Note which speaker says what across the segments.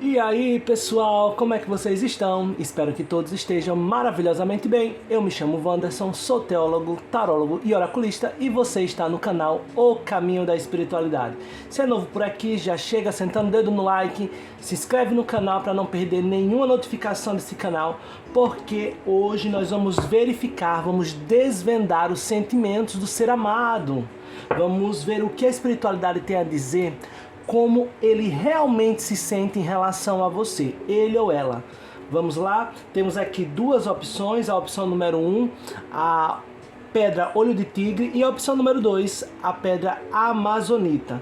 Speaker 1: E aí pessoal, como é que vocês estão? Espero que todos estejam maravilhosamente bem. Eu me chamo Wanderson, sou teólogo, tarólogo e oraculista e você está no canal O Caminho da Espiritualidade. Se é novo por aqui, já chega sentando o dedo no like, se inscreve no canal para não perder nenhuma notificação desse canal, porque hoje nós vamos verificar, vamos desvendar os sentimentos do ser amado. Vamos ver o que a espiritualidade tem a dizer, como ele realmente se sente em relação a você, ele ou ela. Vamos lá, temos aqui duas opções, a opção número 1, a pedra olho de tigre, e a opção número 2, a pedra amazonita.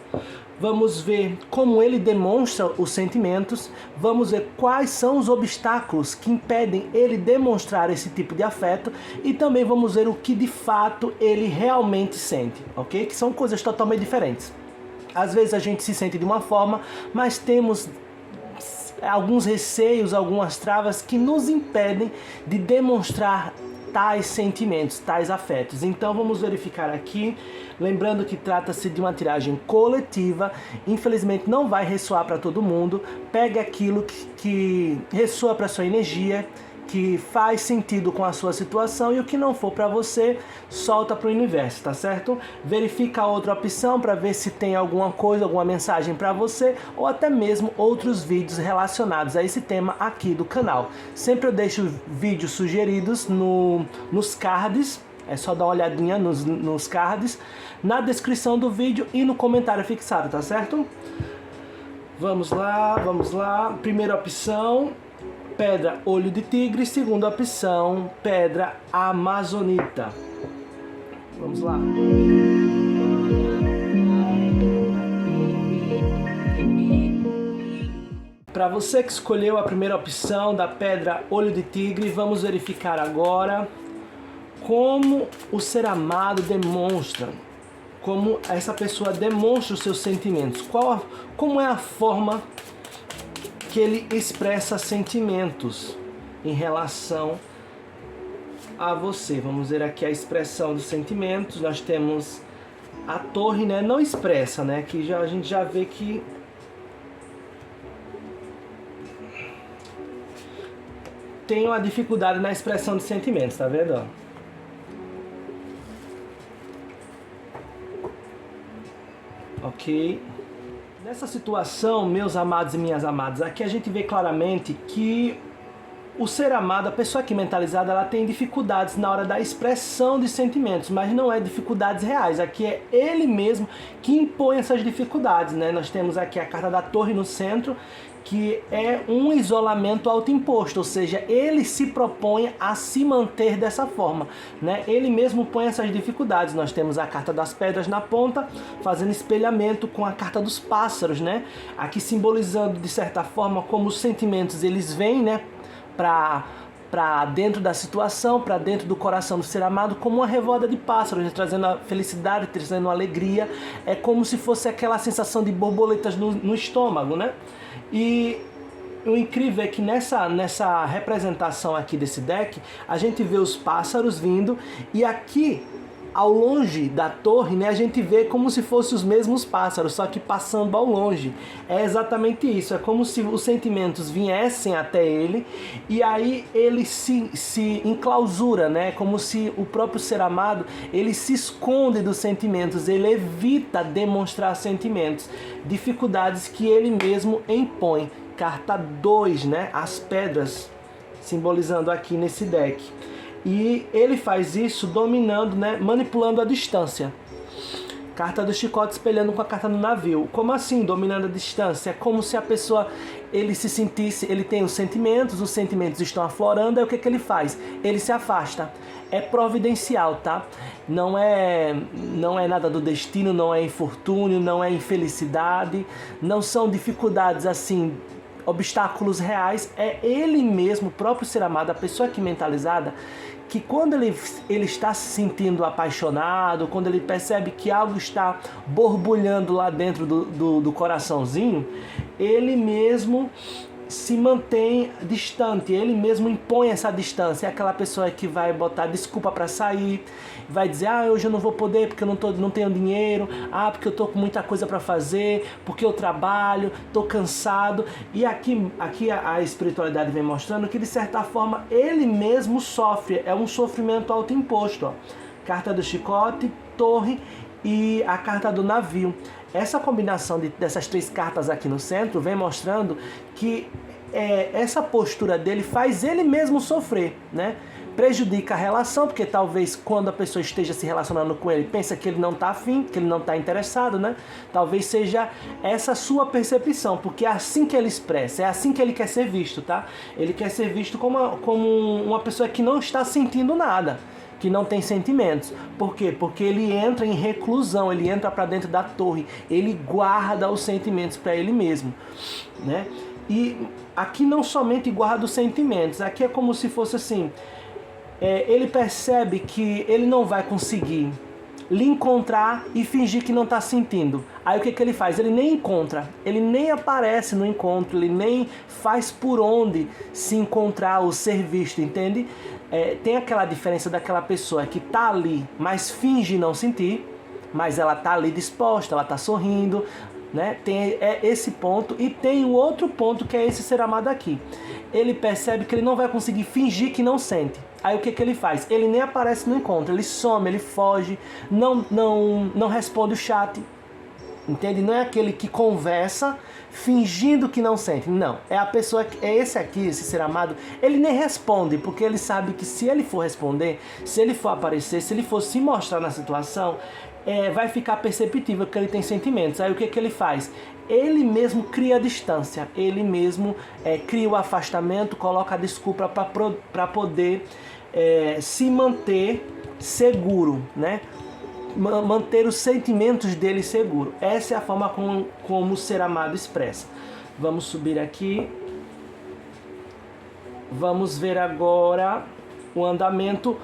Speaker 1: Vamos ver como ele demonstra os sentimentos, vamos ver quais são os obstáculos que impedem ele demonstrar esse tipo de afeto e também vamos ver o que de fato ele realmente sente, ok? Que são coisas totalmente diferentes. Às vezes a gente se sente de uma forma, mas temos alguns receios, algumas travas que nos impedem de demonstrar tais sentimentos, tais afetos. Então vamos verificar aqui, lembrando que trata-se de uma tiragem coletiva, infelizmente não vai ressoar para todo mundo, pegue aquilo que ressoa para sua energia, que faz sentido com a sua situação, e o que não for para você, solta para o universo, tá certo? Verifica a outra opção para ver se tem alguma coisa, alguma mensagem para você, ou até mesmo outros vídeos relacionados a esse tema aqui do canal. Sempre eu deixo vídeos sugeridos nos cards, é só dar uma olhadinha nos cards, na descrição do vídeo e no comentário fixado, tá certo? Vamos lá. Primeira opção, pedra olho de tigre. Segunda opção, pedra amazonita. Vamos lá. Para você que escolheu a primeira opção da pedra olho de tigre, vamos verificar agora como o ser amado demonstra, como essa pessoa demonstra os seus sentimentos, como é a forma que ele expressa sentimentos em relação a você. Vamos ver aqui a expressão dos sentimentos. Nós temos a torre, né? Não expressa, né? Que a gente já vê que tem uma dificuldade na expressão de sentimentos, tá vendo? Ok. Nessa situação, meus amados e minhas amadas, aqui a gente vê claramente que o ser amado, a pessoa aqui mentalizada, ela tem dificuldades na hora da expressão de sentimentos, mas não é dificuldades reais. Aqui é ele mesmo que impõe essas dificuldades, né? Nós temos aqui a carta da torre no centro, que é um isolamento autoimposto, ou seja, ele se propõe a se manter dessa forma, né? Ele mesmo põe essas dificuldades. Nós temos a carta das pedras na ponta, fazendo espelhamento com a carta dos pássaros, né? Aqui simbolizando de certa forma como os sentimentos eles vêm, né, para dentro da situação, para dentro do coração do ser amado, como uma revoada de pássaros, né? Trazendo a felicidade, trazendo a alegria. É como se fosse aquela sensação de borboletas no estômago, né? E o incrível é que nessa representação aqui desse deck, a gente vê os pássaros vindo, e aqui ao longe da torre, né, a gente vê como se fossem os mesmos pássaros, só que passando ao longe. É exatamente isso, é como se os sentimentos viessem até ele e aí ele se enclausura, né, como se o próprio ser amado, ele se esconde dos sentimentos, ele evita demonstrar sentimentos, dificuldades que ele mesmo impõe. Carta 2, né, as pedras, simbolizando aqui nesse deck. E ele faz isso dominando, né, manipulando a distância. Carta do chicote espelhando com a carta do navio. Como assim, dominando a distância? É como se a pessoa, ele se sentisse, ele tem os sentimentos estão aflorando, aí o que ele faz? Ele se afasta. É providencial, tá? Não é nada do destino, não é infortúnio, não é infelicidade, não são dificuldades assim, obstáculos reais. É ele mesmo, o próprio ser amado, a pessoa aqui mentalizada, que quando ele está se sentindo apaixonado, quando ele percebe que algo está borbulhando lá dentro do coraçãozinho, ele mesmo se mantém distante, ele mesmo impõe essa distância. É aquela pessoa que vai botar desculpa para sair, vai dizer, hoje eu não vou poder porque eu não tenho dinheiro, porque eu tô com muita coisa para fazer, porque eu trabalho, tô cansado. E aqui a espiritualidade vem mostrando que de certa forma ele mesmo sofre, é um sofrimento autoimposto, ó. Carta do chicote, torre e a carta do navio. Essa combinação dessas 3 cartas aqui no centro vem mostrando que essa postura dele faz ele mesmo sofrer, né? Prejudica a relação, porque talvez quando a pessoa esteja se relacionando com ele, pensa que ele não está afim, que ele não está interessado, né? Talvez seja essa sua percepção, porque é assim que ele expressa, é assim que ele quer ser visto, tá? Ele quer ser visto como uma pessoa que não está sentindo nada, que não tem sentimentos. Por quê? Porque ele entra em reclusão, ele entra para dentro da torre, ele guarda os sentimentos para ele mesmo, né? E aqui não somente guarda os sentimentos, aqui é como se fosse assim, ele percebe que ele não vai conseguir lhe encontrar e fingir que não está sentindo. Aí o que ele faz? Ele nem encontra, ele nem aparece no encontro, ele nem faz por onde se encontrar ou ser visto, entende? Tem aquela diferença daquela pessoa que está ali, mas finge não sentir, mas ela está ali disposta, ela está sorrindo, né? Tem esse ponto, e tem o outro ponto que é esse ser amado aqui. Ele percebe que ele não vai conseguir fingir que não sente. Aí o que ele faz? Ele nem aparece no encontro, ele some, ele foge, não responde o chat, entende? Não é aquele que conversa fingindo que não sente, não. É a pessoa, esse aqui, esse ser amado, ele nem responde, porque ele sabe que se ele for responder, se ele for aparecer, se ele for se mostrar na situação, vai ficar perceptível que ele tem sentimentos. Aí o que ele faz? Ele mesmo cria a distância, ele mesmo cria o afastamento, coloca a desculpa para poder se manter seguro, né? Manter os sentimentos dele seguro. Essa é a forma como o ser amado expressa. Vamos subir aqui. Vamos ver agora o andamento.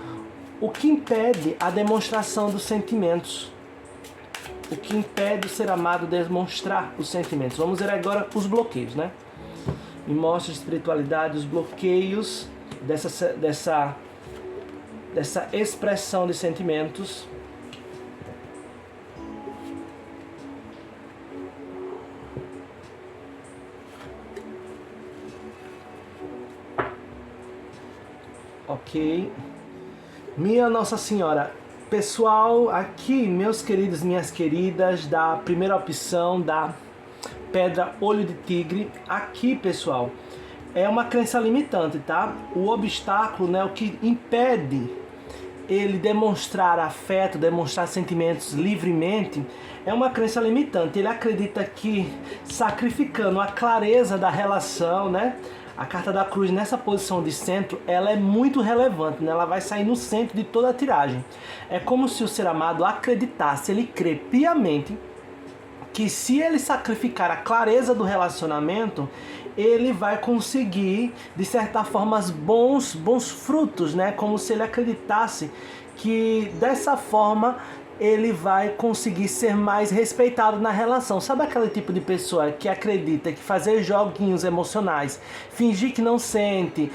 Speaker 1: O que impede a demonstração dos sentimentos? O que impede o ser amado demonstrar os sentimentos? Vamos ver agora os bloqueios, né? Me mostra a espiritualidade, os bloqueios dessa expressão de sentimentos. Ok. Minha Nossa Senhora. Pessoal, aqui, meus queridos, minhas queridas, da primeira opção da pedra olho de tigre. Aqui, pessoal, é uma crença limitante, tá? O obstáculo, né, o que impede ele demonstrar afeto, demonstrar sentimentos livremente, é uma crença limitante. Ele acredita que sacrificando a clareza da relação, né? A carta da cruz nessa posição de centro, ela é muito relevante, né? Ela vai sair no centro de toda a tiragem. É como se o ser amado acreditasse, ele crê piamente que se ele sacrificar a clareza do relacionamento, ele vai conseguir, de certa forma, bons frutos, né? Como se ele acreditasse que dessa forma ele vai conseguir ser mais respeitado na relação. Sabe aquele tipo de pessoa que acredita que fazer joguinhos emocionais, fingir que não sente,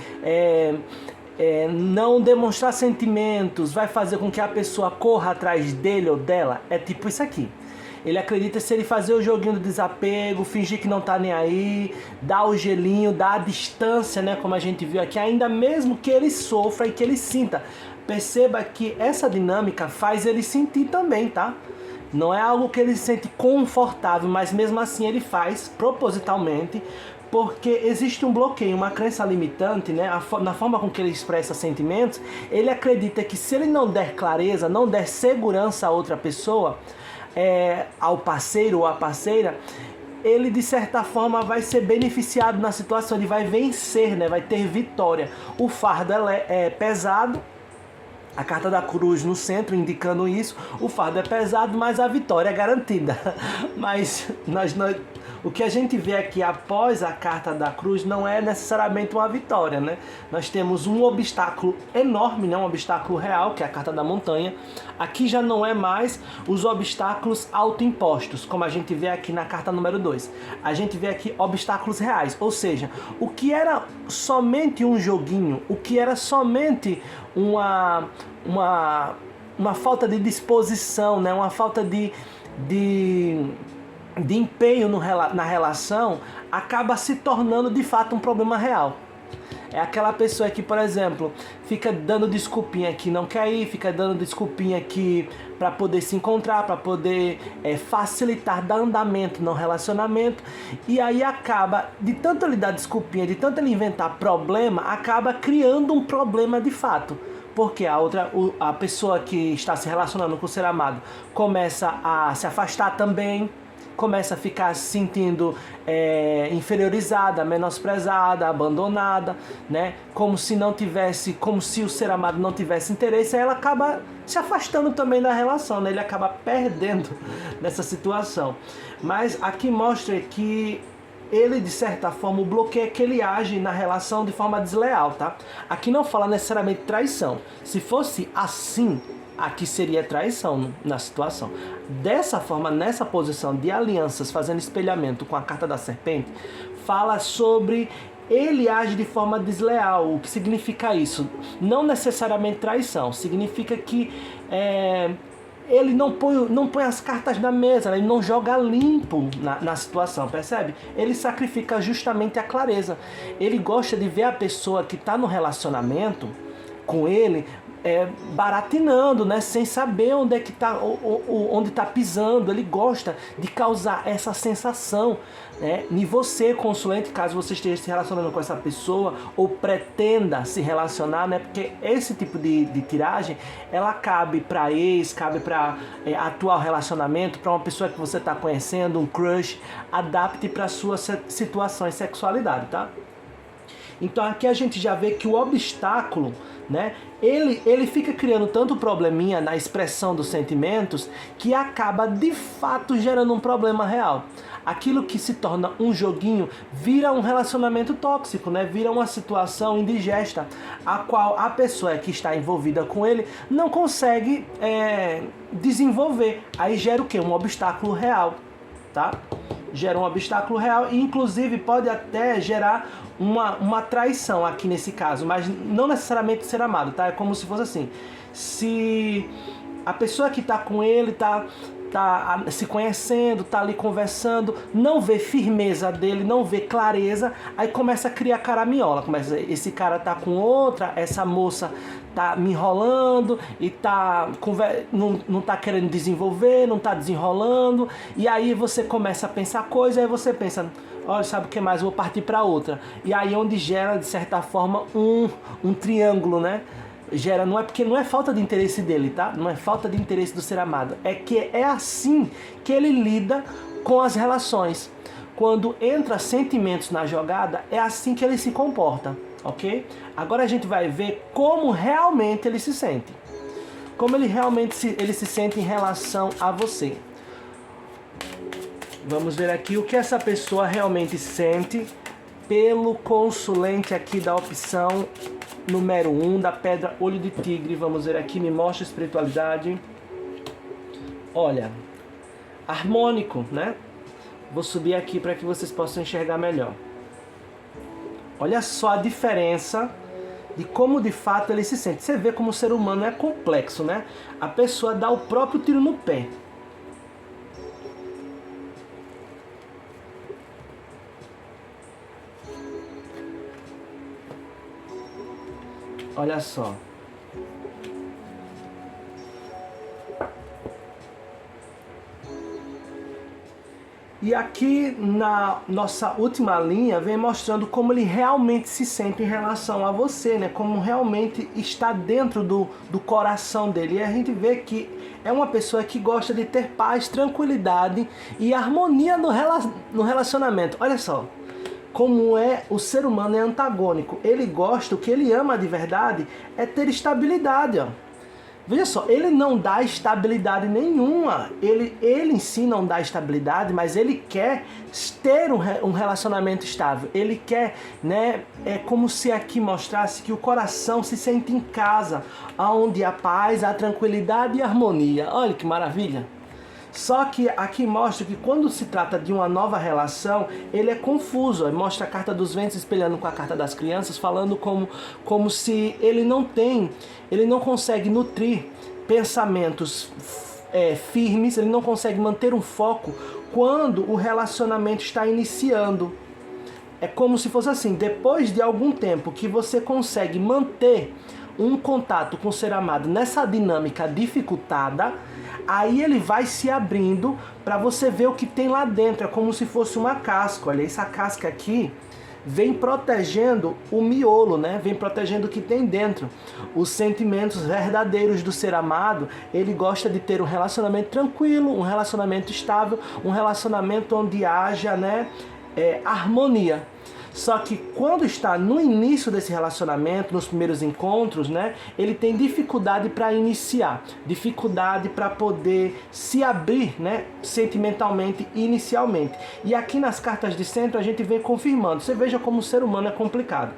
Speaker 1: não demonstrar sentimentos, vai fazer com que a pessoa corra atrás dele ou dela? É tipo isso aqui. Ele acredita que se ele fazer o joguinho do desapego, fingir que não tá nem aí, dar o gelinho, dar a distância, né, como a gente viu aqui, ainda mesmo que ele sofra e que ele sinta. Perceba que essa dinâmica faz ele sentir também, tá? Não é algo que ele se sente confortável, mas mesmo assim ele faz propositalmente, porque existe um bloqueio, uma crença limitante, né? Na forma com que ele expressa sentimentos, ele acredita que se ele não der clareza, não der segurança a outra pessoa, ao parceiro ou à parceira, ele de certa forma vai ser beneficiado na situação, ele vai vencer, né? Vai ter vitória. O fardo é pesado, A carta da cruz no centro indicando isso, o fardo é pesado, mas a vitória é garantida. Mas o que a gente vê aqui após a carta da cruz não é necessariamente uma vitória, né? Nós temos um obstáculo enorme, né? Um obstáculo real, que é a carta da montanha. Aqui já não é mais os obstáculos autoimpostos, como a gente vê aqui na carta número 2. A gente vê aqui obstáculos reais, ou seja, o que era somente um joguinho, o que era somente uma falta de disposição, né? Uma falta de empenho na relação, acaba se tornando de fato um problema real. É aquela pessoa que, por exemplo, fica dando desculpinha que não quer ir, fica dando desculpinha que para poder se encontrar, para poder facilitar dar andamento no relacionamento, e aí acaba, de tanto ele dar desculpinha, de tanto ele inventar problema, acaba criando um problema de fato. Porque a pessoa que está se relacionando com o ser amado começa a se afastar também, começa a ficar se sentindo inferiorizada, menosprezada, abandonada, né? Como se o ser amado não tivesse interesse, aí ela acaba se afastando também da relação, né? Ele acaba perdendo nessa situação. Mas aqui mostra que ele, de certa forma, o bloqueio é que ele age na relação de forma desleal, tá? Aqui não fala necessariamente traição. Se fosse assim, aqui seria traição na situação. Dessa forma, nessa posição de alianças, fazendo espelhamento com a carta da serpente, fala sobre ele age de forma desleal. O que significa isso? Não necessariamente traição. Significa que ele não põe as cartas na mesa, ele não joga limpo na situação, percebe? Ele sacrifica justamente a clareza. Ele gosta de ver a pessoa que está no relacionamento com ele baratinando, né? Sem saber onde é que tá, onde está pisando. Ele gosta de causar essa sensação, né, em você, consulente, caso você esteja se relacionando com essa pessoa ou pretenda se relacionar, né? Porque esse tipo de tiragem, ela cabe para ex, cabe para atual relacionamento, para uma pessoa que você está conhecendo, um crush. Adapte para sua situação e sexualidade, tá? Então aqui a gente já vê que o obstáculo, né, ele fica criando tanto probleminha na expressão dos sentimentos que acaba de fato gerando um problema real. Aquilo que se torna um joguinho vira um relacionamento tóxico, né? Vira uma situação indigesta, a qual a pessoa que está envolvida com ele não consegue desenvolver. Aí gera o quê? Um obstáculo real, tá? Gera um obstáculo real e inclusive pode até gerar uma traição aqui nesse caso, mas não necessariamente ser amado, tá? É como se fosse assim, se a pessoa que está com ele tá se conhecendo, tá ali conversando, não vê firmeza dele, não vê clareza, aí começa a criar caraminhola, esse cara tá com outra, essa moça tá me enrolando e não tá querendo desenvolver, não tá desenrolando, e aí você começa a pensar coisa, aí você pensa, olha, sabe o que mais? Eu vou partir para outra. E aí onde gera, de certa forma, um triângulo, né? Gera, porque não é falta de interesse dele, tá? Não é falta de interesse do ser amado. É que é assim que ele lida com as relações. Quando entra sentimentos na jogada, é assim que ele se comporta, ok? Agora a gente vai ver como realmente ele se sente. Como ele realmente se sente em relação a você. Vamos ver aqui o que essa pessoa realmente sente pelo consulente aqui da opção número 1 da pedra olho de tigre. Vamos ver aqui, me mostra a espiritualidade. Olha, harmônico, né? Vou subir aqui para que vocês possam enxergar melhor. Olha só a diferença de como de fato ele se sente. Você vê como o ser humano é complexo, né? A pessoa dá o próprio tiro no pé. Olha só. E aqui na nossa última linha vem mostrando como ele realmente se sente em relação a você, né? Como realmente está dentro do coração dele. E a gente vê que é uma pessoa que gosta de ter paz, tranquilidade e harmonia no relacionamento. Olha só. Como o ser humano é antagônico. Ele gosta, o que ele ama de verdade é ter estabilidade, ó. Veja só, ele não dá estabilidade nenhuma. Ele em si não dá estabilidade, mas ele quer ter um relacionamento estável. Ele quer, né? É como se aqui mostrasse que o coração se sente em casa, onde há paz, há tranquilidade e harmonia. Olha que maravilha! Só que aqui mostra que quando se trata de uma nova relação, ele é confuso. Mostra a carta dos ventos espelhando com a carta das crianças, falando como se ele não consegue nutrir pensamentos firmes, ele não consegue manter um foco quando o relacionamento está iniciando. É como se fosse assim, depois de algum tempo que você consegue manter um contato com o ser amado nessa dinâmica dificultada, aí ele vai se abrindo para você ver o que tem lá dentro. É como se fosse uma casca. Olha, essa casca aqui vem protegendo o miolo, né? Vem protegendo o que tem dentro. Os sentimentos verdadeiros do ser amado, ele gosta de ter um relacionamento tranquilo, um relacionamento estável, um relacionamento onde haja, né, harmonia. Só que quando está no início desse relacionamento, nos primeiros encontros, né, ele tem dificuldade para iniciar, dificuldade para poder se abrir, né, sentimentalmente inicialmente. E aqui nas cartas de centro a gente vem confirmando. Você veja como o ser humano é complicado.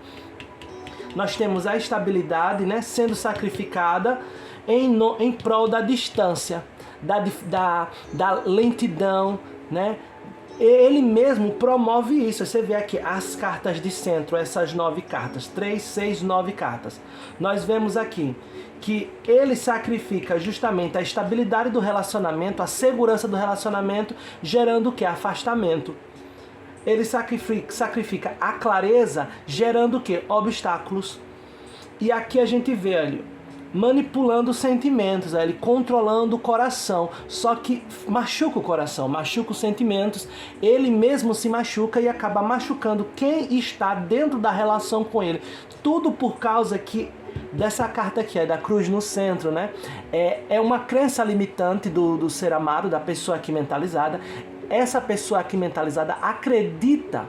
Speaker 1: Nós temos a estabilidade, né, sendo sacrificada em prol da distância, da lentidão, né? Ele mesmo promove isso. Você vê aqui as cartas de centro, essas 9 cartas, 3, 6, 9 cartas. Nós vemos aqui que ele sacrifica justamente a estabilidade do relacionamento, a segurança do relacionamento, gerando o que? Afastamento. Ele sacrifica a clareza, gerando o que? Obstáculos. E aqui a gente vê ali, manipulando os sentimentos, ele controlando o coração, só que machuca o coração, machuca os sentimentos, ele mesmo se machuca e acaba machucando quem está dentro da relação com ele. Tudo por causa que dessa carta aqui, da cruz no centro, né? É uma crença limitante do ser amado, da pessoa aqui mentalizada. Essa pessoa aqui mentalizada acredita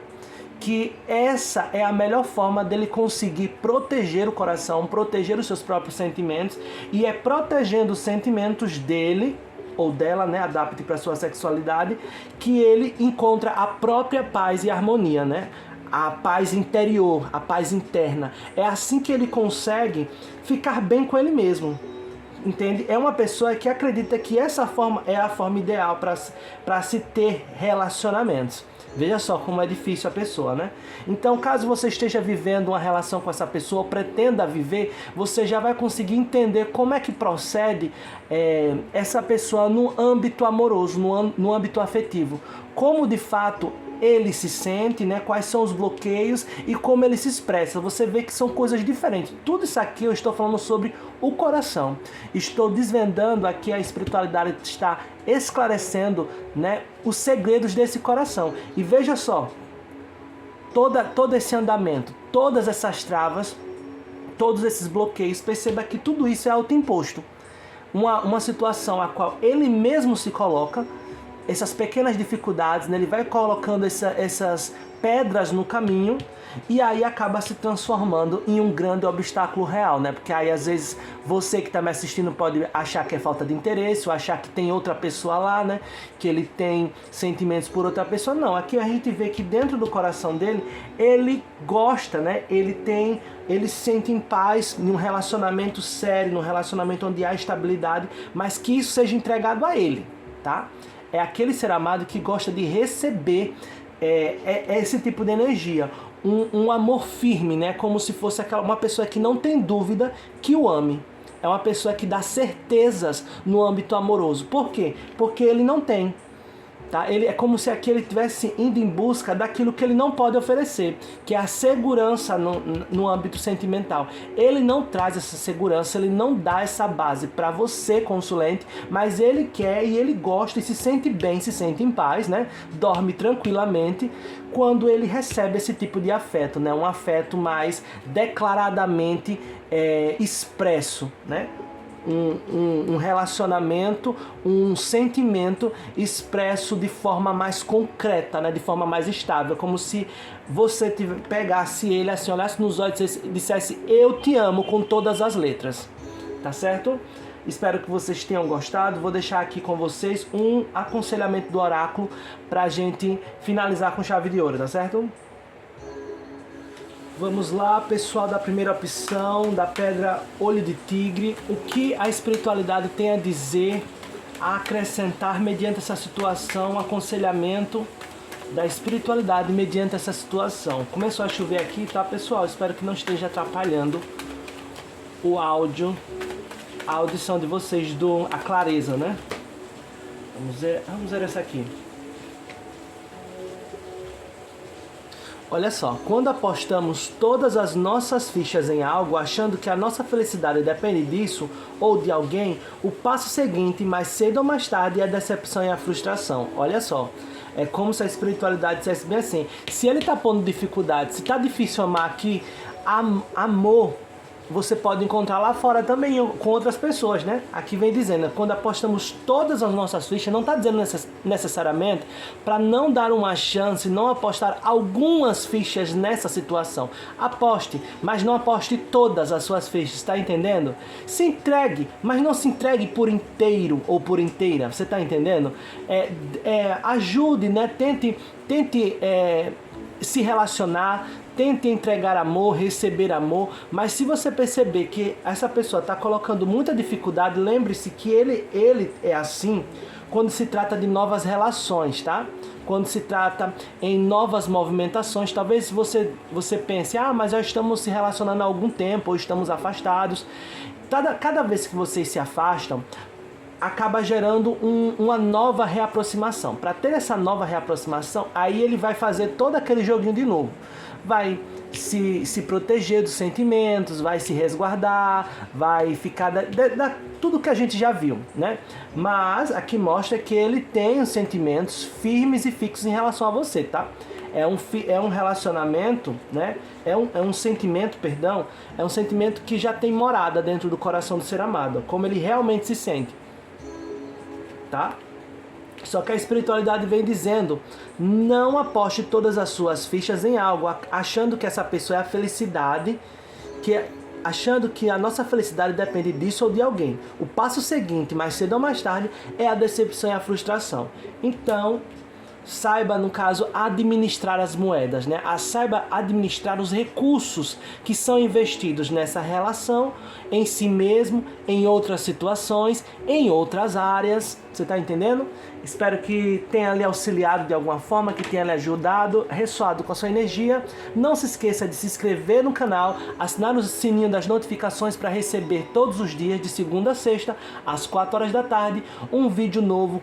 Speaker 1: que essa é a melhor forma dele conseguir proteger o coração, proteger os seus próprios sentimentos, e é protegendo os sentimentos dele ou dela, né, adapte para sua sexualidade, que ele encontra a própria paz e harmonia, né? A paz interior, a paz interna. É assim que ele consegue ficar bem com ele mesmo. Entende? É uma pessoa que acredita que essa forma é a forma ideal para se ter relacionamentos. Veja só como é difícil a pessoa, né? Então, caso você esteja vivendo uma relação com essa pessoa, ou pretenda viver, você já vai conseguir entender como é que procede essa pessoa no âmbito amoroso, no âmbito afetivo. Como de fato ele se sente, né? Quais são os bloqueios e como ele se expressa. Você vê que são coisas diferentes. Tudo isso aqui eu estou falando sobre o coração. Estou desvendando aqui, a espiritualidade está esclarecendo, né, os segredos desse coração. E veja só, todo esse andamento, todas essas travas, todos esses bloqueios, perceba que tudo isso é autoimposto. Uma situação a qual ele mesmo se coloca, essas pequenas dificuldades, né, ele vai colocando essas pedras no caminho e aí acaba se transformando em um grande obstáculo real, né? Porque aí às vezes você que está me assistindo pode achar que é falta de interesse ou achar que tem outra pessoa lá, né? Que ele tem sentimentos por outra pessoa. Não, aqui a gente vê que dentro do coração dele, ele gosta, né? Ele se sente em paz num relacionamento sério, num relacionamento onde há estabilidade, mas que isso seja entregado a ele, tá? É aquele ser amado que gosta de receber esse tipo de energia, um amor firme, né? Como se fosse uma pessoa que não tem dúvida que o ame. É uma pessoa que dá certezas no âmbito amoroso. Por quê? Porque ele não tem. Tá? Ele é como se aquele estivesse indo em busca daquilo que ele não pode oferecer, que é a segurança no âmbito sentimental. Ele não traz essa segurança, ele não dá essa base para você, consulente, mas ele quer e ele gosta e se sente bem, se sente em paz, né? Dorme tranquilamente quando ele recebe esse tipo de afeto, né? Um afeto mais declaradamente expresso, né? Um relacionamento, um sentimento expresso de forma mais concreta, né? De forma mais estável, como se você pegasse ele assim, olhasse nos olhos e dissesse: eu te amo com todas as letras, tá certo? Espero que vocês tenham gostado. Vou deixar aqui com vocês um aconselhamento do oráculo pra gente finalizar com chave de ouro, tá certo? Vamos lá, pessoal da primeira opção, da pedra olho de tigre. O que a espiritualidade tem a dizer, a acrescentar mediante essa situação, aconselhamento da espiritualidade mediante essa situação. Começou a chover aqui, tá, pessoal? Espero que não esteja atrapalhando o áudio, a audição de vocês, a clareza, né? Vamos ver essa aqui. Olha só, quando apostamos todas as nossas fichas em algo, achando que a nossa felicidade depende disso ou de alguém, o passo seguinte, mais cedo ou mais tarde, é a decepção e a frustração. Olha só, é como se a espiritualidade dissesse bem assim, se ele está pondo dificuldade, se está difícil amar aqui, amor você pode encontrar lá fora também com outras pessoas, né? Aqui vem dizendo, quando apostamos todas as nossas fichas, não está dizendo necessariamente para não dar uma chance, não apostar algumas fichas nessa situação. Aposte, mas não aposte todas as suas fichas, está entendendo? Se entregue, mas não se entregue por inteiro ou por inteira, você está entendendo? Ajude, né? Tente se relacionar, tente entregar amor, receber amor, mas se você perceber que essa pessoa está colocando muita dificuldade, lembre-se que ele é assim quando se trata de novas relações, tá? Quando se trata em novas movimentações, talvez você pense, mas já estamos se relacionando há algum tempo, ou estamos afastados. Cada vez que vocês se afastam, acaba gerando uma nova reaproximação. Para ter essa nova reaproximação, aí ele vai fazer todo aquele joguinho de novo. Vai se proteger dos sentimentos, vai se resguardar, vai ficar tudo que a gente já viu, né? Mas aqui mostra que ele tem os sentimentos firmes e fixos em relação a você, tá? É um relacionamento, né? É um sentimento, perdão, é um sentimento que já tem morada dentro do coração do ser amado, como ele realmente se sente, tá? Só que a espiritualidade vem dizendo, não aposte todas as suas fichas em algo, achando que essa pessoa é a felicidade, achando que a nossa felicidade depende disso ou de alguém. O passo seguinte, mais cedo ou mais tarde, é a decepção e a frustração. Então, saiba, no caso, administrar as moedas, né? Saiba administrar os recursos que são investidos nessa relação, em si mesmo, em outras situações, em outras áreas. Você está entendendo? Espero que tenha lhe auxiliado de alguma forma, que tenha lhe ajudado, ressoado com a sua energia. Não se esqueça de se inscrever no canal, assinar o sininho das notificações para receber todos os dias, de segunda a sexta, às 4 horas da tarde, um vídeo novo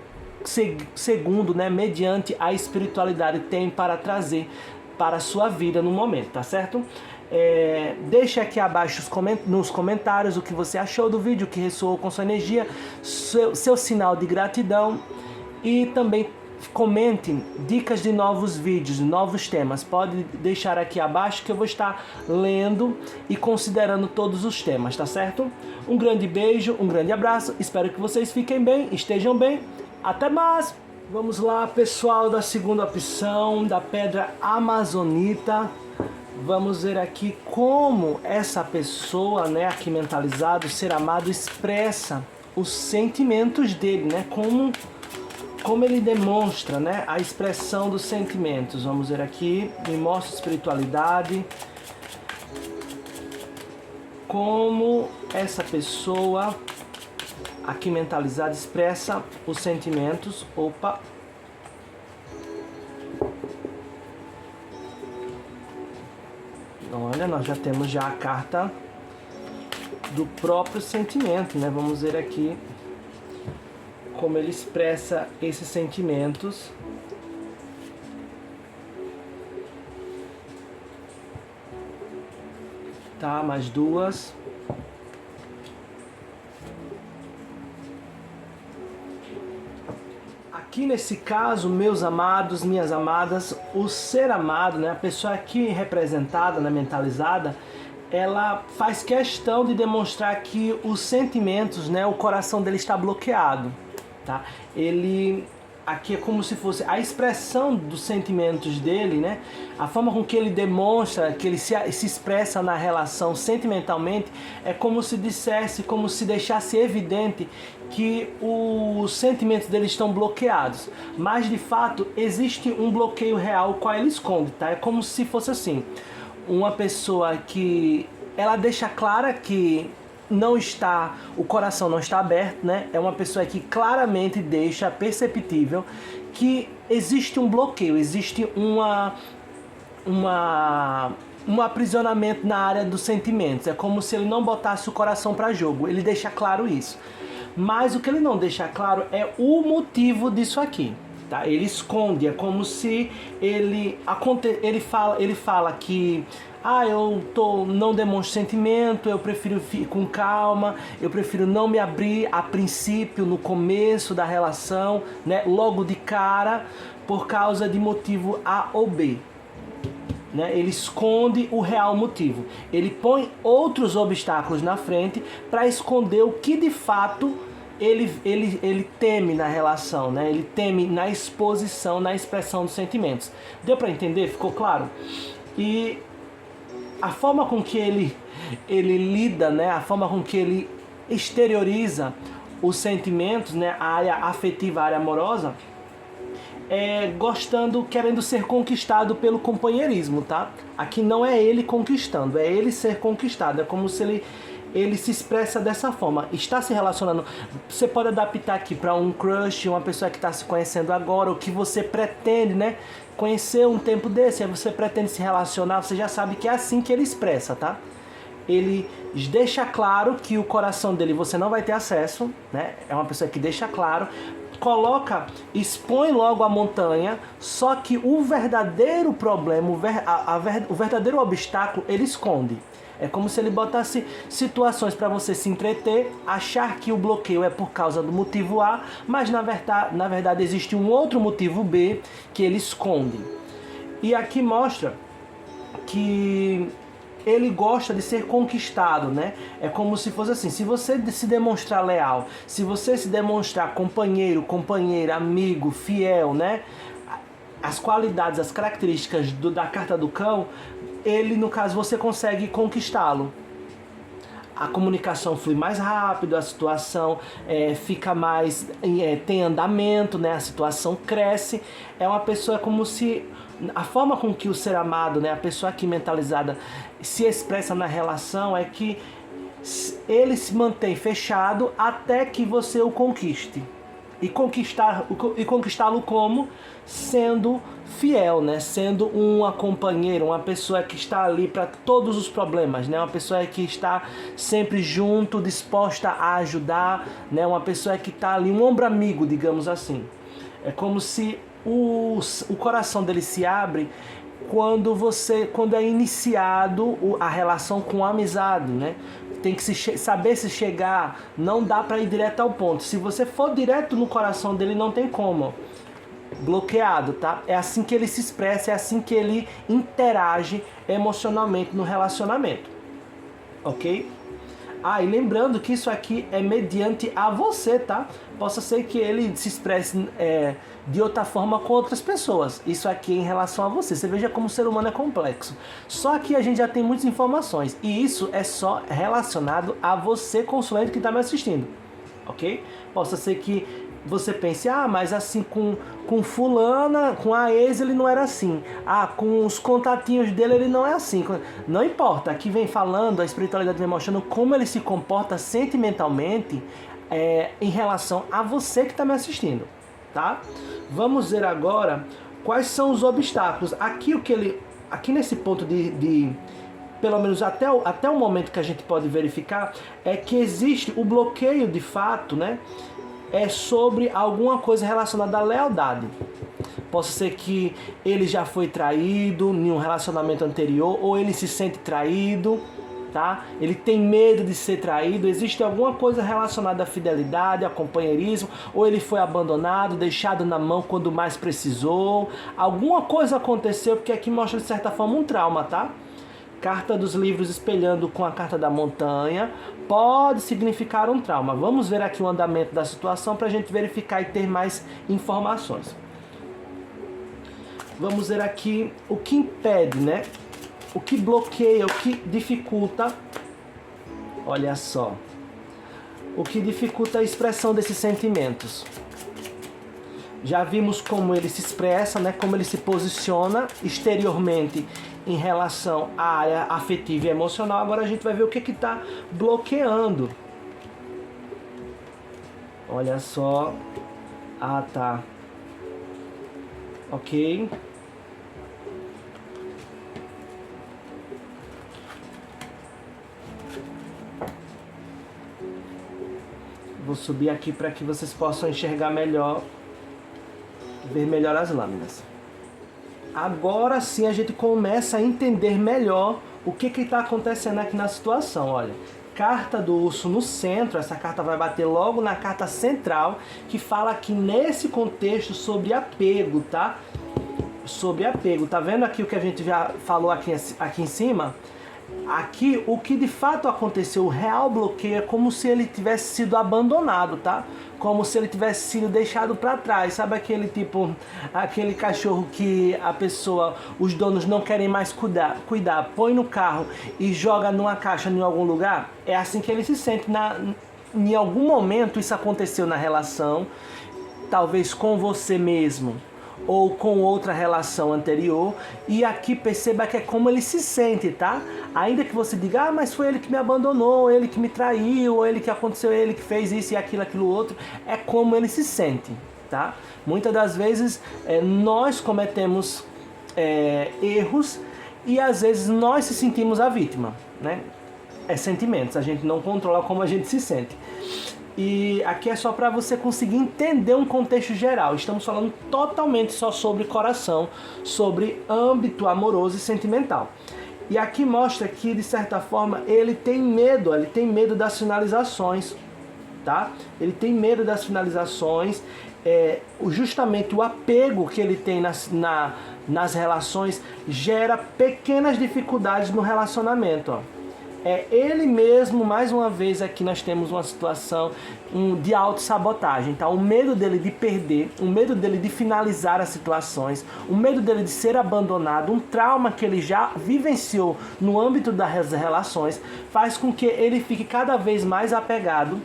Speaker 1: segundo, né, mediante a espiritualidade tem para trazer para a sua vida no momento, tá certo? Deixe aqui abaixo nos comentários o que você achou do vídeo, o que ressoou com sua energia, seu sinal de gratidão, e também comente dicas de novos vídeos, novos temas. Pode deixar aqui abaixo que eu vou estar lendo e considerando todos os temas, tá certo? Um grande beijo, um grande abraço, espero que vocês fiquem bem, estejam bem. Até mais! Vamos lá, pessoal da segunda opção, da pedra amazonita. Vamos ver aqui como essa pessoa, né, aqui mentalizado, o ser amado, expressa os sentimentos dele, né? Como ele demonstra, né, a expressão dos sentimentos. Vamos ver aqui, me mostra espiritualidade. Como essa pessoa aqui mentalizada expressa os sentimentos. Opa! Olha, nós já temos já a carta do próprio sentimento, né? Vamos ver aqui como ele expressa esses sentimentos. Tá, mais duas. Aqui nesse caso, meus amados, minhas amadas, o ser amado, né, a pessoa aqui representada, né, mentalizada, ela faz questão de demonstrar que os sentimentos, né, o coração dele está bloqueado, tá? Ele aqui é como se fosse a expressão dos sentimentos dele, né? A forma com que ele demonstra, que ele se expressa na relação sentimentalmente, é como se dissesse, como se deixasse evidente que os sentimentos dele estão bloqueados. Mas de fato existe um bloqueio real o qual ele esconde, tá? É como se fosse assim, uma pessoa que ela deixa clara que não está, o coração não está aberto, né? É uma pessoa que claramente deixa perceptível que existe um bloqueio, existe um aprisionamento na área dos sentimentos. É como se ele não botasse o coração para jogo. Ele deixa claro isso. Mas o que ele não deixa claro é o motivo disso aqui. Tá? Ele esconde, é como se ele fala que eu não demonstro sentimento, eu prefiro ficar com calma, eu prefiro não me abrir a princípio, no começo da relação, né, logo de cara, por causa de motivo A ou B. Né? Ele esconde o real motivo. Ele põe outros obstáculos na frente para esconder o que de fato ele teme na relação, né? Ele teme na exposição, na expressão dos sentimentos. Deu para entender? Ficou claro? E a forma com que ele lida, né? A forma com que ele exterioriza os sentimentos, né? A área afetiva, a área amorosa, querendo ser conquistado pelo companheirismo, tá? Aqui não é ele conquistando, é ele ser conquistado. É como se ele se expressa dessa forma. Está se relacionando. Você pode adaptar aqui para um crush, uma pessoa que está se conhecendo agora, o que você pretende, né? Conhecer um tempo desse, aí você pretende se relacionar, você já sabe que é assim que ele expressa, tá? Ele deixa claro que o coração dele você não vai ter acesso, né? É uma pessoa que deixa claro, expõe logo a montanha, só que o verdadeiro problema, o verdadeiro obstáculo, ele esconde. É como se ele botasse situações para você se entreter, achar que o bloqueio é por causa do motivo A, mas na verdade existe um outro motivo B que ele esconde. E aqui mostra que ele gosta de ser conquistado, né? É como se fosse assim, se você se demonstrar leal, se você se demonstrar companheiro, companheira, amigo, fiel, né? As qualidades, as características da carta do cão, no caso, você consegue conquistá-lo. A comunicação flui mais rápido, a situação fica mais... tem andamento, né? A situação cresce. É uma pessoa como se... A forma com que o ser amado, né? A pessoa aqui mentalizada se expressa na relação é que ele se mantém fechado até que você o conquiste. E conquistá-lo como? Sendo fiel, né? Sendo uma companheira, uma pessoa que está ali para todos os problemas, né? Uma pessoa que está sempre junto, disposta a ajudar, né? Uma pessoa que está ali, um ombro amigo, digamos assim. É como se o coração dele se abre quando é iniciado a relação com a amizade, né? Tem que saber se chegar, não dá para ir direto ao ponto. Se você for direto no coração dele, não tem como. Bloqueado, tá? É assim que ele se expressa, é assim que ele interage emocionalmente no relacionamento. Ok? E lembrando que isso aqui é mediante a você, tá? Possa ser que ele se expresse de outra forma com outras pessoas. Isso aqui é em relação a você. Você veja como o ser humano é complexo. Só que a gente já tem muitas informações. E isso é só relacionado a você, consulente, que está me assistindo. Ok? Possa ser que você pense, mas assim com fulana, com a ex ele não era assim. Com os contatinhos dele ele não é assim. Não importa, aqui vem falando, a espiritualidade vem mostrando como ele se comporta sentimentalmente em relação a você que está me assistindo, tá? Vamos ver agora quais são os obstáculos. Aqui nesse ponto de pelo menos até o momento que a gente pode verificar, é que existe o bloqueio de fato, né? É sobre alguma coisa relacionada à lealdade. Pode ser que ele já foi traído em um relacionamento anterior, ou ele se sente traído, tá? Ele tem medo de ser traído. Existe alguma coisa relacionada à fidelidade, ao companheirismo, ou ele foi abandonado, deixado na mão quando mais precisou. Alguma coisa aconteceu, porque aqui mostra de certa forma um trauma, tá? Carta dos livros espelhando com a carta da montanha pode significar um trauma. Vamos ver aqui o andamento da situação para a gente verificar e ter mais informações. Vamos ver aqui o que impede, né? O que bloqueia, o que dificulta. Olha só. O que dificulta a expressão desses sentimentos. Já vimos como ele se expressa, né? Como ele se posiciona exteriormente em relação à área afetiva e emocional. Agora a gente vai ver o que está bloqueando. Olha só. Ah, tá. Ok. Vou subir aqui para que vocês possam enxergar melhor, ver melhor as lâminas. Agora sim a gente começa a entender melhor o que está acontecendo aqui na situação. Olha, carta do urso no centro, essa carta vai bater logo na carta central, que fala aqui nesse contexto sobre apego, tá? Sobre apego. Tá vendo aqui o que a gente já falou aqui em cima? Aqui, o que de fato aconteceu, o real bloqueio é como se ele tivesse sido abandonado, tá? Como se ele tivesse sido deixado para trás. Sabe aquele tipo, aquele cachorro que a pessoa, os donos não querem mais cuidar, põe no carro e joga numa caixa em algum lugar? É assim que ele se sente. Em algum momento isso aconteceu na relação, talvez com você mesmo, ou com outra relação anterior, e aqui perceba que é como ele se sente, tá? Ainda que você diga, mas foi ele que me abandonou, ele que me traiu, ou ele que aconteceu, ele que fez isso e aquilo outro, é como ele se sente, tá? Muitas das vezes nós cometemos erros e às vezes nós se sentimos a vítima, né? É sentimentos, a gente não controla como a gente se sente. E aqui é só para você conseguir entender um contexto geral. Estamos falando totalmente só sobre coração, sobre âmbito amoroso e sentimental. E aqui mostra que, de certa forma, ele tem medo das finalizações, tá? Ele tem medo das finalizações, justamente o apego que ele tem nas relações gera pequenas dificuldades no relacionamento, ó. Ele mesmo, mais uma vez aqui nós temos uma situação de autossabotagem, tá? O medo dele de perder, o medo dele de finalizar as situações, o medo dele de ser abandonado, um trauma que ele já vivenciou no âmbito das relações, faz com que ele fique cada vez mais apegado,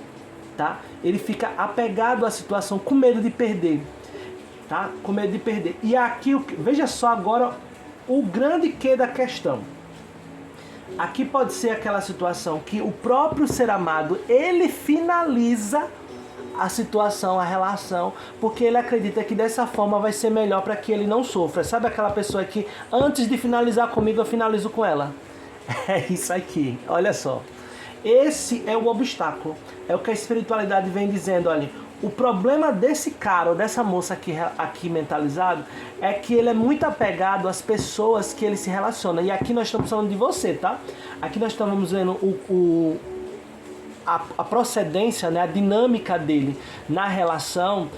Speaker 1: tá? Ele fica apegado à situação com medo de perder, tá? Com medo de perder. E aqui, veja só agora o grande quê da questão. Aqui pode ser aquela situação que o próprio ser amado, ele finaliza a situação, a relação, porque ele acredita que dessa forma vai ser melhor para que ele não sofra. Sabe aquela pessoa que antes de finalizar comigo eu finalizo com ela? É isso aqui, olha só. Esse é o obstáculo, é o que a espiritualidade vem dizendo, olha. O problema desse cara ou dessa moça aqui mentalizado é que ele é muito apegado às pessoas que ele se relaciona. E aqui nós estamos falando de você, tá? Aqui nós estamos vendo a procedência, né? A dinâmica dele na relação.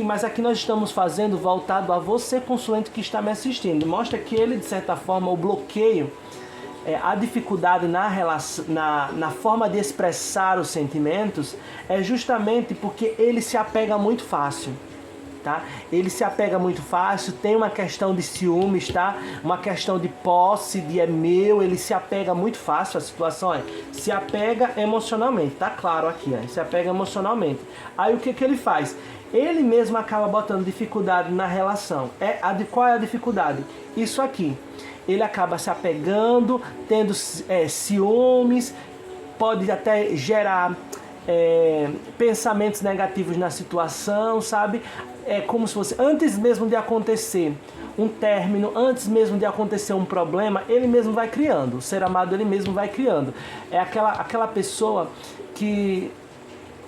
Speaker 1: Mas aqui nós estamos fazendo voltado a você, consulente que está me assistindo. Mostra que ele, de certa forma, o bloqueio, a dificuldade na forma de expressar os sentimentos é justamente porque ele se apega muito fácil, tá? Ele se apega muito fácil, tem uma questão de ciúmes, tá? Uma questão de posse, de é meu, ele se apega muito fácil, a situação se apega emocionalmente, tá claro aqui, se apega emocionalmente. Aí o que ele faz? Ele mesmo acaba botando dificuldade na relação. Qual é a dificuldade? Isso aqui. Ele acaba se apegando, tendo ciúmes, pode até gerar pensamentos negativos na situação, sabe? É como se fosse, antes mesmo de acontecer um término, antes mesmo de acontecer um problema, ele mesmo vai criando. O ser amado, ele mesmo vai criando. É aquela pessoa que,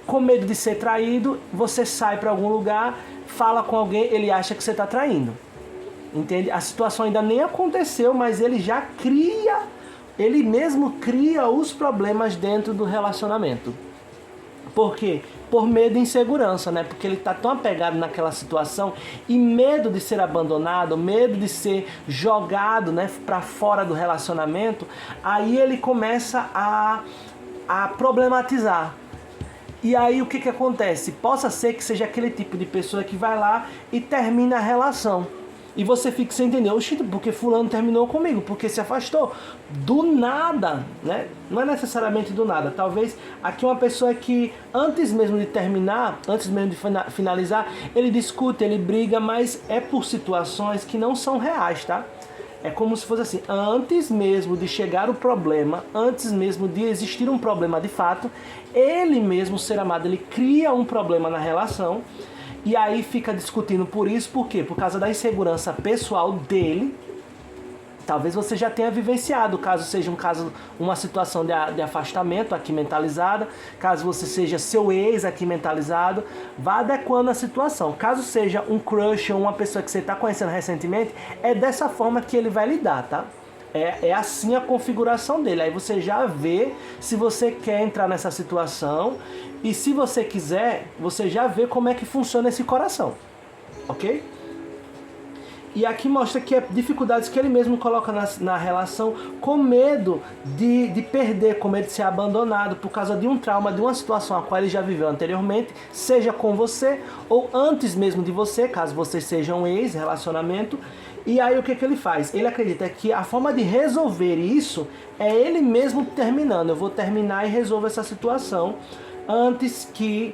Speaker 1: com medo de ser traído, você sai para algum lugar, fala com alguém, ele acha que você está traindo. Entende? A situação ainda nem aconteceu, mas ele já ele mesmo cria os problemas dentro do relacionamento. Por quê? Por medo e insegurança, né? Porque ele está tão apegado naquela situação e medo de ser abandonado, medo de ser jogado, né, para fora do relacionamento, aí ele começa a problematizar. E aí o que acontece? Possa ser que seja aquele tipo de pessoa que vai lá e termina a relação. E você fica sem entender, oxi, porque fulano terminou comigo, porque se afastou. Do nada, né? Não é necessariamente do nada. Talvez aqui uma pessoa que antes mesmo de terminar, antes mesmo de finalizar, ele discute, ele briga, mas é por situações que não são reais, tá? É como se fosse assim, antes mesmo de chegar o problema, antes mesmo de existir um problema de fato, ele mesmo, o ser amado, ele cria um problema na relação e aí fica discutindo por isso, por quê? Por causa da insegurança pessoal dele. Talvez você já tenha vivenciado, caso seja uma situação de afastamento aqui mentalizada, caso você seja seu ex aqui mentalizado, vá adequando a situação. Caso seja um crush ou uma pessoa que você está conhecendo recentemente, é dessa forma que ele vai lidar, tá? É assim a configuração dele. Aí você já vê se você quer entrar nessa situação e se você quiser, você já vê como é que funciona esse coração, ok? E aqui mostra que é dificuldades que ele mesmo coloca na relação com medo de perder, com medo de ser abandonado por causa de um trauma, de uma situação a qual ele já viveu anteriormente, seja com você ou antes mesmo de você, caso vocês sejam um ex-relacionamento. E aí o que ele faz? Ele acredita que a forma de resolver isso é ele mesmo terminando. Eu vou terminar e resolver essa situação antes que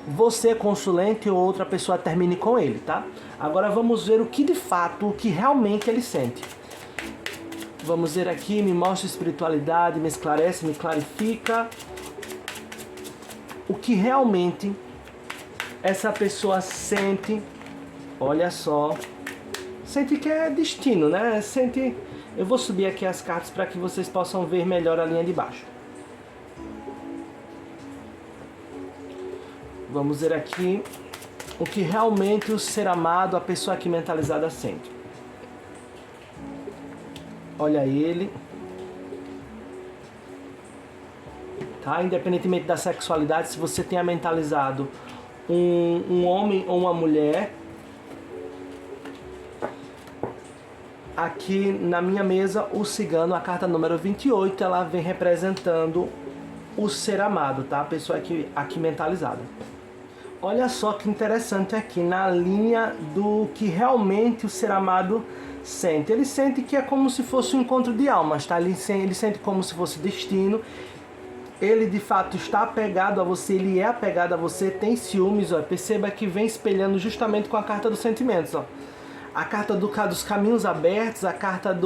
Speaker 1: você, consulente ou outra pessoa, termine com ele, tá? Agora vamos ver o que de fato, o que realmente ele sente. Vamos ver aqui, me mostra espiritualidade, me esclarece, me clarifica. O que realmente essa pessoa sente, olha só, sente que é destino, né? Sente. Eu vou subir aqui as cartas para que vocês possam ver melhor a linha de baixo. Vamos ver aqui o que realmente o ser amado, a pessoa aqui mentalizada, sente. Olha ele. Tá? Independentemente da sexualidade, se você tenha mentalizado um homem ou uma mulher, aqui na minha mesa, o cigano, a carta número 28, ela vem representando o ser amado, tá? A pessoa aqui mentalizada. Olha só que interessante aqui, na linha do que realmente o ser amado sente. Ele sente que é como se fosse um encontro de almas, tá? Ele sente como se fosse destino. Ele de fato está apegado a você, ele é apegado a você, tem ciúmes, ó. Perceba que vem espelhando justamente com a carta dos sentimentos, ó. A carta dos caminhos abertos, a carta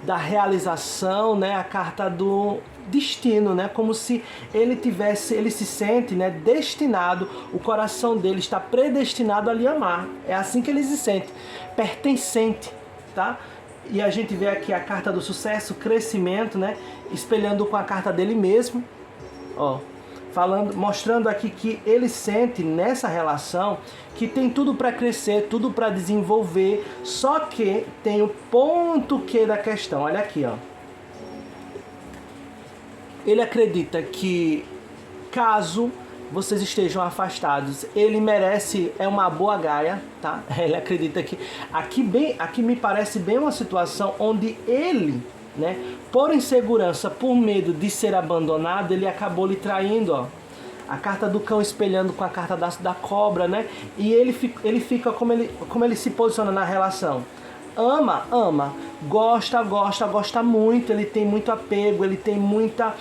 Speaker 1: da realização, né? A carta do destino, né? Como se ele se sente, né, destinado, o coração dele está predestinado a lhe amar. É assim que ele se sente, pertencente, tá? E a gente vê aqui a carta do sucesso, crescimento, né? Espelhando com a carta dele mesmo, ó. Mostrando aqui que ele sente nessa relação que tem tudo para crescer, tudo para desenvolver, só que tem o ponto que da questão. Olha aqui, ó. Ele acredita que caso vocês estejam afastados, ele merece, é uma boa gaia, tá? Ele acredita que aqui me parece bem uma situação onde ele, né, por insegurança, por medo de ser abandonado, ele acabou lhe traindo, ó. A carta do cão espelhando com a carta da cobra, né? E ele fica como ele se posiciona na relação. Ama, gosta muito, ele tem muito apego, ele tem muita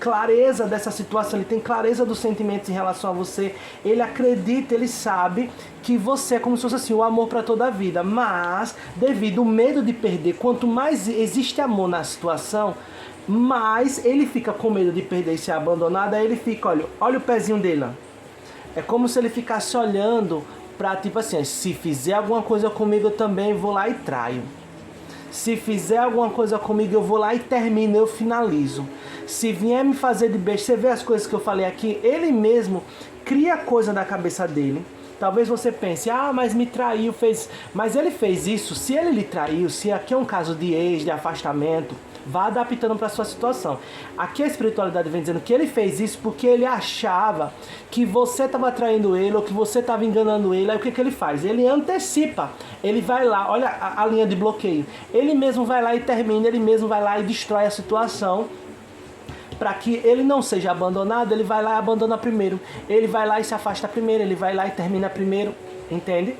Speaker 1: clareza dessa situação, ele tem clareza dos sentimentos em relação a você, ele acredita, ele sabe que você é como se fosse assim, o amor para toda a vida, mas devido ao medo de perder, quanto mais existe amor na situação, mais ele fica com medo de perder e ser abandonado, aí ele fica, olha o pezinho dele, ó. É como se ele ficasse olhando pra, tipo assim, se fizer alguma coisa comigo eu também vou lá e traio. Se fizer alguma coisa comigo eu vou lá e termino, eu finalizo. Se vier me fazer de beijo, você vê as coisas que eu falei aqui, ele mesmo cria coisa na cabeça dele Talvez você pense, mas me traiu, fez... Mas ele fez isso, se ele lhe traiu, se aqui é um caso de ex, de afastamento, vá adaptando para a sua situação. Aqui a espiritualidade vem dizendo que ele fez isso porque ele achava que você estava traindo ele ou que você estava enganando ele. Aí o que ele faz? Ele antecipa, ele vai lá, olha a linha de bloqueio. Ele mesmo vai lá e termina, ele mesmo vai lá e destrói a situação. Para que ele não seja abandonado, ele vai lá e abandona primeiro. Ele vai lá e se afasta primeiro, ele vai lá e termina primeiro, entende?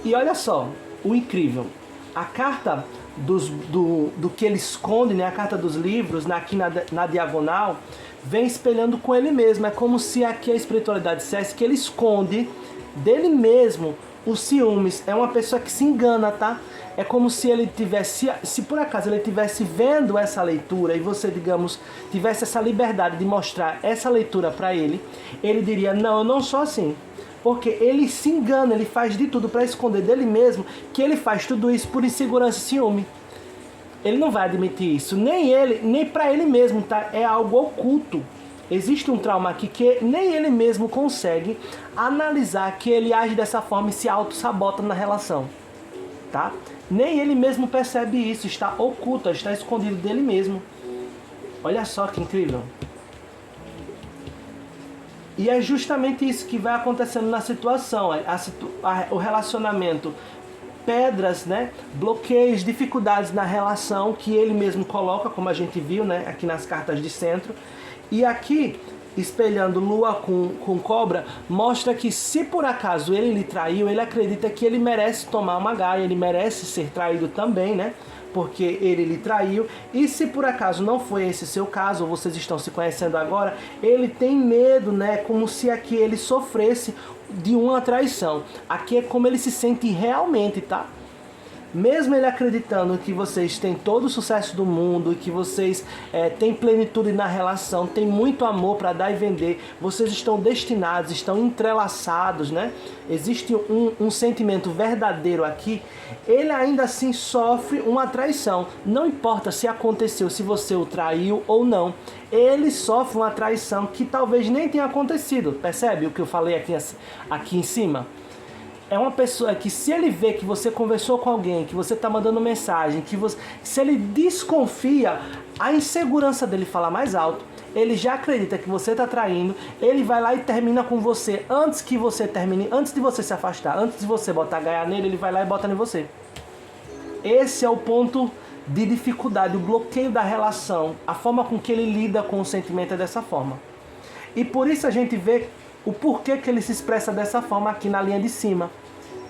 Speaker 1: E olha só, o incrível. A carta do que ele esconde, né? A carta dos livros, aqui na diagonal, vem espelhando com ele mesmo. É como se aqui a espiritualidade dissesse que ele esconde dele mesmo os ciúmes. É uma pessoa que se engana, tá? É como se ele tivesse, se por acaso ele estivesse vendo essa leitura e você, digamos, tivesse essa liberdade de mostrar essa leitura para ele, ele diria, não, eu não sou assim. Porque ele se engana, ele faz de tudo para esconder dele mesmo que ele faz tudo isso por insegurança e ciúme. Ele não vai admitir isso, nem ele, nem para ele mesmo, tá? É algo oculto. Existe um trauma aqui que nem ele mesmo consegue analisar que ele age dessa forma e se auto-sabota na relação, tá? Nem ele mesmo percebe isso, está oculto, está escondido dele mesmo. Olha só que incrível. E é justamente isso que vai acontecendo na situação, o relacionamento, pedras, né, bloqueios, dificuldades na relação que ele mesmo coloca, como a gente viu, né, aqui nas cartas de centro. E aqui, espelhando lua com cobra, mostra que se por acaso ele lhe traiu, ele acredita que ele merece tomar uma gaia, ele merece ser traído também, né? Porque ele lhe traiu. E se por acaso não foi esse seu caso, ou vocês estão se conhecendo agora, ele tem medo, né? Como se aqui ele sofresse de uma traição. Aqui é como ele se sente realmente, tá? Mesmo ele acreditando que vocês têm todo o sucesso do mundo, que vocês têm plenitude na relação, têm muito amor para dar e vender, vocês estão destinados, estão entrelaçados, né? Existe um sentimento verdadeiro aqui, ele ainda assim sofre uma traição. Não importa se aconteceu, se você o traiu ou não, ele sofre uma traição que talvez nem tenha acontecido. Percebe o que eu falei aqui em cima? É uma pessoa que, se ele vê que você conversou com alguém, que você está mandando mensagem, se ele desconfia, a insegurança dele fala mais alto, ele já acredita que você está traindo, ele vai lá e termina com você antes que você termine, antes de você se afastar, antes de você botar a gaia nele, ele vai lá e bota em você. Esse é o ponto de dificuldade, o bloqueio da relação, a forma com que ele lida com o sentimento é dessa forma. E por isso a gente vê o porquê que ele se expressa dessa forma aqui na linha de cima,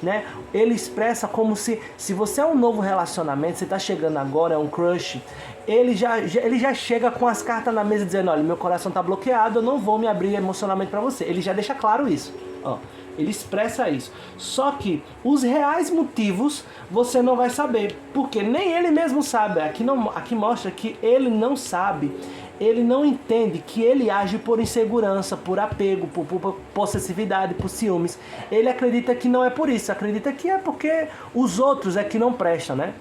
Speaker 1: né? Ele expressa como se você é um novo relacionamento, você está chegando agora, é um crush, ele já chega com as cartas na mesa dizendo, olha, meu coração está bloqueado, eu não vou me abrir emocionalmente para você. Ele já deixa claro isso, ó. Ele expressa isso. Só que os reais motivos você não vai saber, porque nem ele mesmo sabe. Aqui mostra que ele não sabe. Ele não entende que ele age por insegurança, por apego, por possessividade, por ciúmes. Ele acredita que não é por isso, acredita que é porque os outros é que não prestam, né?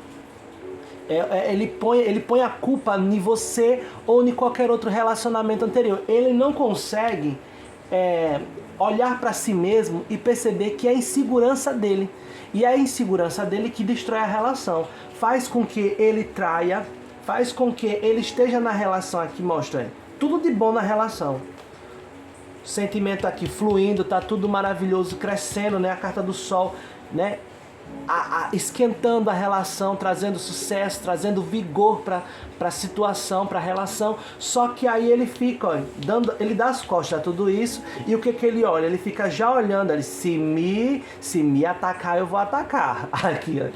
Speaker 1: Ele põe a culpa em você ou em qualquer outro relacionamento anterior. Ele não consegue olhar para si mesmo e perceber que é a insegurança dele. E é a insegurança dele que destrói a relação. Faz com que ele traia, faz com que ele esteja na relação aqui, mostra tudo de bom na relação. Sentimento aqui fluindo, tá tudo maravilhoso, crescendo, né? A carta do sol, né? Esquentando a relação, trazendo sucesso, trazendo vigor para a situação, para a relação. Só que aí ele fica, ó, ele dá as costas a tudo isso. E o que ele olha? Ele fica já olhando, ele, se me atacar, eu vou atacar. Aqui, ó.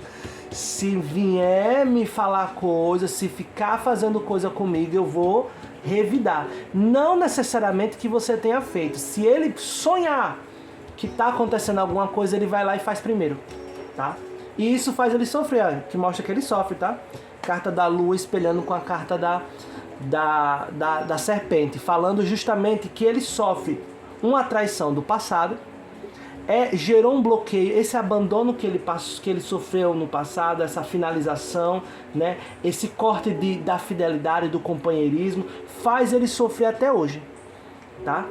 Speaker 1: Se vier me falar coisa, se ficar fazendo coisa comigo, eu vou revidar. Não necessariamente que você tenha feito. Se ele sonhar que está acontecendo alguma coisa, ele vai lá e faz primeiro, tá? E isso faz ele sofrer, ó, que mostra que ele sofre, tá? Carta da lua espelhando com a carta da serpente, falando justamente que ele sofre uma traição do passado, gerou um bloqueio, esse abandono que ele sofreu no passado, essa finalização, né? Esse corte da fidelidade, do companheirismo, faz ele sofrer até hoje, tá?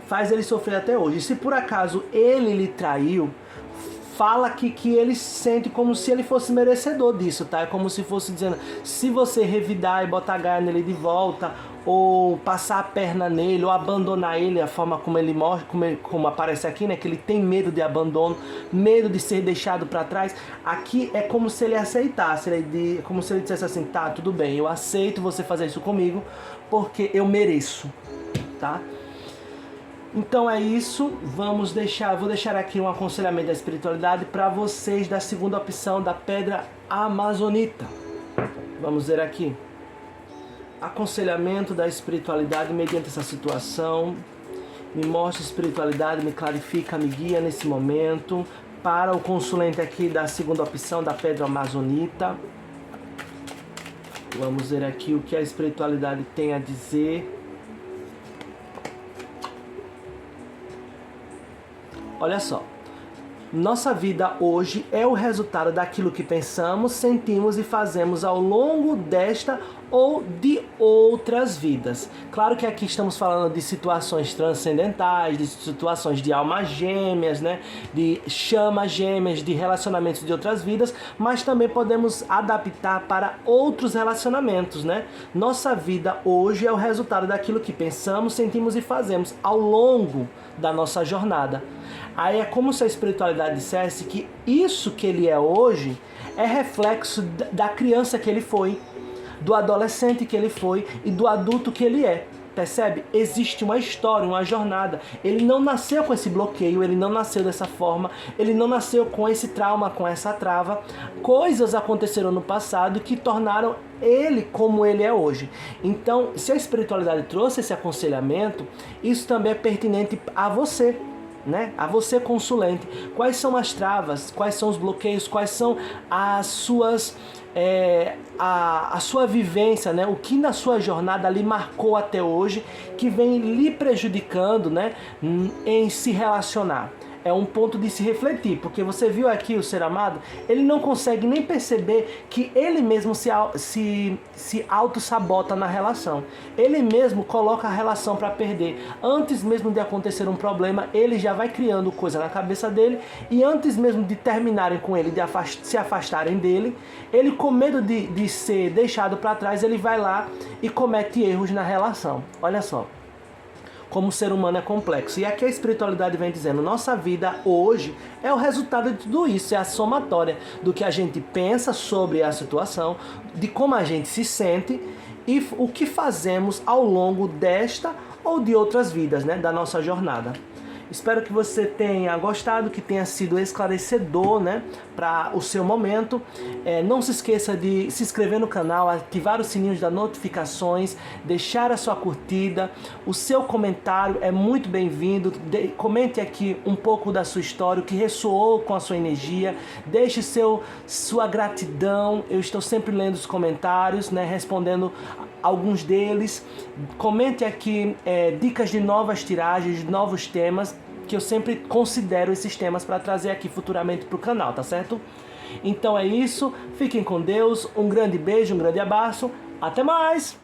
Speaker 1: faz ele sofrer até hoje. E se por acaso ele lhe traiu, fala que ele sente como se ele fosse merecedor disso, tá? É como se fosse dizendo, se você revidar e botar a gaia nele de volta, ou passar a perna nele, ou abandonar ele, a forma como ele morre, como aparece aqui, né? Que ele tem medo de abandono, medo de ser deixado para trás. Aqui é como se ele aceitasse, como se ele dissesse assim, tá, tudo bem, eu aceito você fazer isso comigo, porque eu mereço, tá? Então é isso, vou deixar aqui um aconselhamento da espiritualidade para vocês da segunda opção da pedra amazonita. Vamos ver aqui. Aconselhamento da espiritualidade mediante essa situação. Me mostra a espiritualidade, me clarifica, me guia nesse momento. Para o consulente aqui da segunda opção da pedra amazonita. Vamos ver aqui o que a espiritualidade tem a dizer. Olha só, nossa vida hoje é o resultado daquilo que pensamos, sentimos e fazemos ao longo desta ou de outras vidas. Claro que aqui estamos falando de situações transcendentais, de situações de almas gêmeas, né? De chamas gêmeas, de relacionamentos de outras vidas, mas também podemos adaptar para outros relacionamentos, né? Nossa vida hoje é o resultado daquilo que pensamos, sentimos e fazemos ao longo da nossa jornada. Aí é como se a espiritualidade dissesse que isso que ele é hoje é reflexo da criança que ele foi, do adolescente que ele foi e do adulto que ele é. Percebe? Existe uma história, uma jornada. Ele não nasceu com esse bloqueio, ele não nasceu dessa forma, ele não nasceu com esse trauma, com essa trava. Coisas aconteceram no passado que tornaram ele como ele é hoje. Então, se a espiritualidade trouxe esse aconselhamento, isso também é pertinente a você, né? A você, consulente. Quais são as travas, quais são os bloqueios, quais são as suas a sua vivência, né? O que na sua jornada lhe marcou até hoje que vem lhe prejudicando, né? Em se relacionar. É um ponto de se refletir, porque você viu aqui o ser amado, ele não consegue nem perceber que ele mesmo se auto-sabota na relação. Ele mesmo coloca a relação para perder. Antes mesmo de acontecer um problema, ele já vai criando coisa na cabeça dele, e antes mesmo de terminarem com ele, de se afastarem dele, ele, com medo de ser deixado para trás, ele vai lá e comete erros na relação. Olha só como o ser humano é complexo. E aqui a espiritualidade vem dizendo, nossa vida hoje é o resultado de tudo isso, é a somatória do que a gente pensa sobre a situação, de como a gente se sente e o que fazemos ao longo desta ou de outras vidas, né, da nossa jornada. Espero que você tenha gostado, que tenha sido esclarecedor, né, para o seu momento. Não se esqueça de se inscrever no canal, ativar os sininhos das notificações, deixar a sua curtida. O seu comentário é muito bem-vindo. Comente aqui um pouco da sua história, o que ressoou com a sua energia. Deixe sua gratidão. Eu estou sempre lendo os comentários, né, respondendo alguns deles. Comente aqui dicas de novas tiragens, de novos temas, que eu sempre considero esses temas para trazer aqui futuramente para o canal, tá certo? Então é isso, fiquem com Deus, um grande beijo, um grande abraço, até mais!